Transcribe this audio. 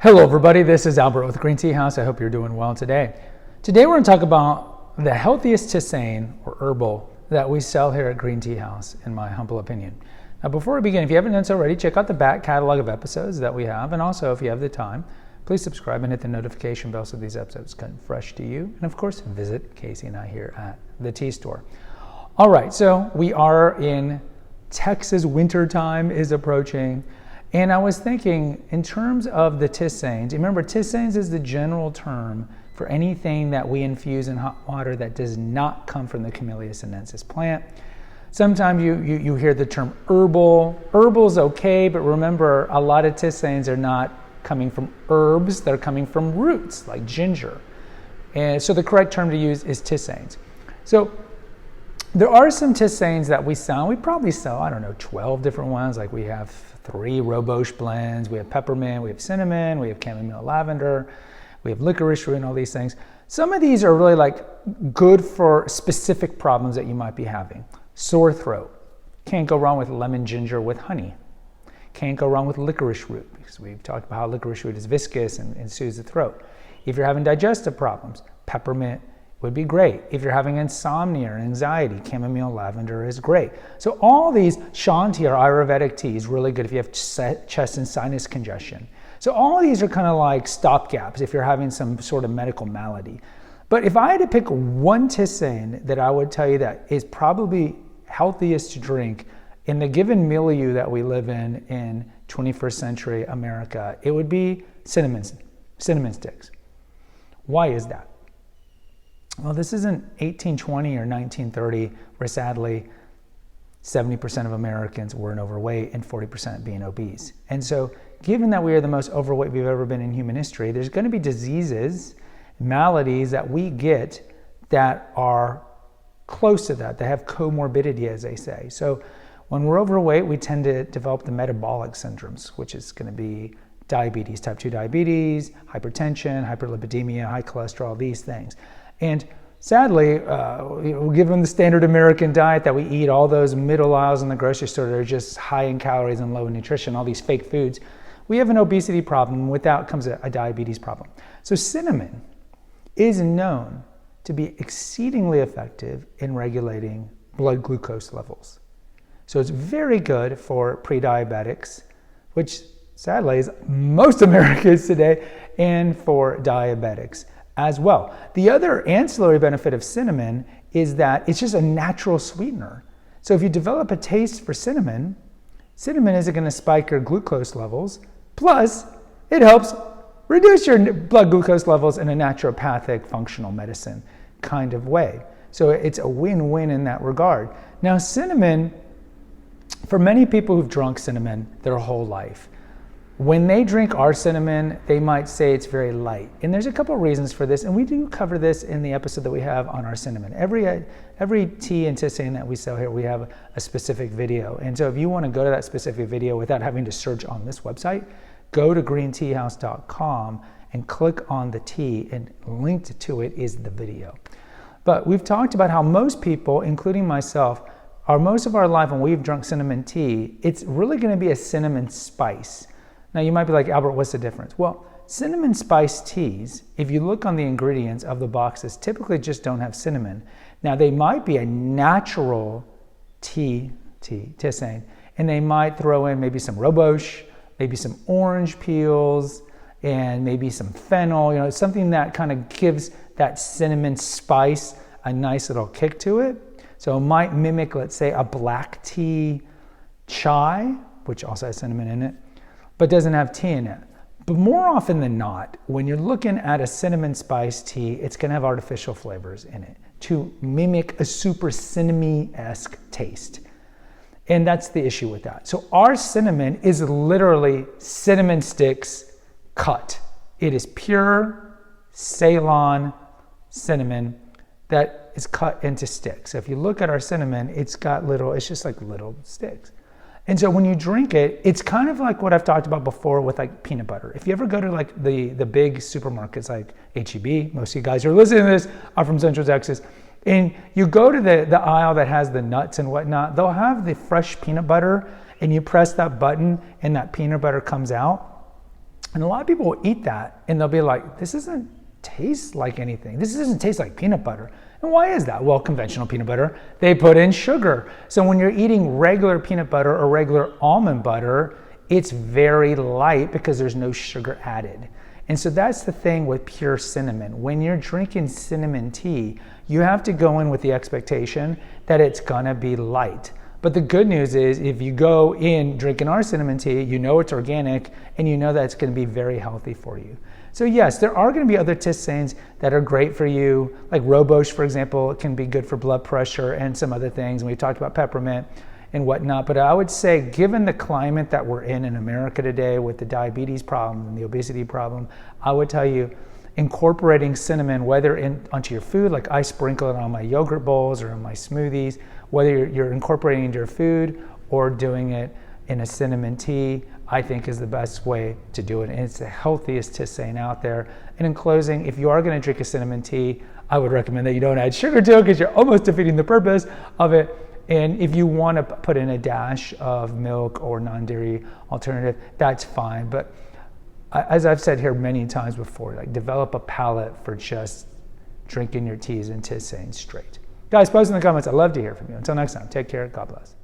Hello everybody, this is Albert with Green Tea House. I hope you're doing well today. Today we're going to talk about the healthiest Tisane or Herbal that we sell here at Green Tea House, in my humble opinion. Now before we begin, if you haven't done so already, check out the back catalog of episodes that we have, and also if you have the time, please subscribe and hit the notification bell so these episodes come fresh to you. And of course, visit Casey and I here at the tea store. All right, so we are in Texas, winter time is approaching. And I was thinking, in terms of the tisanes, remember tisanes is the general term for anything that we infuse in hot water that does not come from the Camellia sinensis plant. Sometimes you hear the term herbal. Herbal's okay, but remember, a lot of tisanes are not coming from herbs, they're coming from roots, like ginger. And so the correct term to use is tisanes. So there are some tisanes that we sell. We probably sell, 12 different ones. Like we have 3 Roboche blends, we have peppermint, we have cinnamon, we have chamomile lavender, we have licorice root and all these things. Some of these are really good for specific problems that you might be having. Sore throat. Can't go wrong with lemon ginger with honey. Can't go wrong with licorice root, because we've talked about how licorice root is viscous and soothes the throat. If you're having digestive problems, peppermint would be great. If you're having insomnia or anxiety, chamomile lavender is great. So all these Shanti or Ayurvedic teas really good if you have chest and sinus congestion. So all of these are kind of like stopgaps if you're having some sort of medical malady. But if I had to pick one tisane that I would tell you that is probably healthiest to drink in the given milieu that we live in 21st century America, it would be cinnamon sticks. Why is that? Well, this isn't 1820 or 1930, where sadly 70% of Americans were overweight and 40% being obese. And so given that we are the most overweight we've ever been in human history, there's going to be diseases, maladies that we get that are close to that have comorbidity, as they say. So when we're overweight, we tend to develop the metabolic syndromes, which is going to be diabetes, type 2 diabetes, hypertension, hyperlipidemia, high cholesterol, these things. And sadly, given the standard American diet that we eat, all those middle aisles in the grocery store that are just high in calories and low in nutrition, all these fake foods, we have an obesity problem. With that comes a diabetes problem. So cinnamon is known to be exceedingly effective in regulating blood glucose levels. So it's very good for pre-diabetics, which sadly is most Americans today, and for diabetics as well. The other ancillary benefit of cinnamon is that it's just a natural sweetener. So if you develop a taste for cinnamon isn't going to spike your glucose levels. Plus, it helps reduce your blood glucose levels in a naturopathic functional medicine kind of way. So it's a win-win in that regard. Now, cinnamon, for many people who've drunk cinnamon their whole life, when they drink our cinnamon, they might say it's very light. And there's a couple of reasons for this, and we do cover this in the episode that we have on our cinnamon. Every tea and tisane that we sell here, we have a specific video. And so if you want to go to that specific video without having to search on this website, go to greenteahouse.com and click on the tea, and linked to it is the video. But we've talked about how most people, including myself, most of our life when we've drunk cinnamon tea, it's really going to be a cinnamon spice. Now you might be like, Albert, what's the difference? Well, cinnamon spice teas, if you look on the ingredients of the boxes, typically just don't have cinnamon. Now they might be a natural tisane, and they might throw in maybe some Roboche, maybe some orange peels, and maybe some fennel, something that kind of gives that cinnamon spice a nice little kick to it. So it might mimic, let's say, a black tea chai, which also has cinnamon in it, but doesn't have tea in it. But more often than not, when you're looking at a cinnamon spice tea, it's going to have artificial flavors in it to mimic a super cinnamon-esque taste. And that's the issue with that. So our cinnamon is literally cinnamon sticks cut. It is pure Ceylon cinnamon that is cut into sticks. So if you look at our cinnamon, it's just like little sticks. And so when you drink it, it's kind of like what I've talked about before with like peanut butter. If you ever go to like the big supermarkets like H-E-B, most of you guys who are listening to this are from Central Texas, and you go to the aisle that has the nuts and whatnot, they'll have the fresh peanut butter, and you press that button and that peanut butter comes out. And a lot of people will eat that and they'll be like, this doesn't taste like anything. This doesn't taste like peanut butter. And why is that? Well, conventional peanut butter, they put in sugar. So when you're eating regular peanut butter or regular almond butter, it's very light because there's no sugar added. And so that's the thing with pure cinnamon. When you're drinking cinnamon tea, you have to go in with the expectation that it's gonna be light. But the good news is if you go in drinking our cinnamon tea, you know it's organic and you know that it's gonna be very healthy for you. So yes, there are gonna be other tisanes that are great for you, like Roboche, for example. It can be good for blood pressure and some other things. And we talked about peppermint and whatnot. But I would say, given the climate that we're in America today with the diabetes problem and the obesity problem, I would tell you, incorporating cinnamon, whether onto your food, like I sprinkle it on my yogurt bowls or in my smoothies, whether you're incorporating it into your food or doing it in a cinnamon tea, I think is the best way to do it. And it's the healthiest tisane out there. And in closing, if you are gonna drink a cinnamon tea, I would recommend that you don't add sugar to it because you're almost defeating the purpose of it. And if you want to put in a dash of milk or non-dairy alternative, that's fine. But as I've said here many times before, like develop a palate for just drinking your teas and tisane straight. Guys, post in the comments. I'd love to hear from you. Until next time, take care. God bless.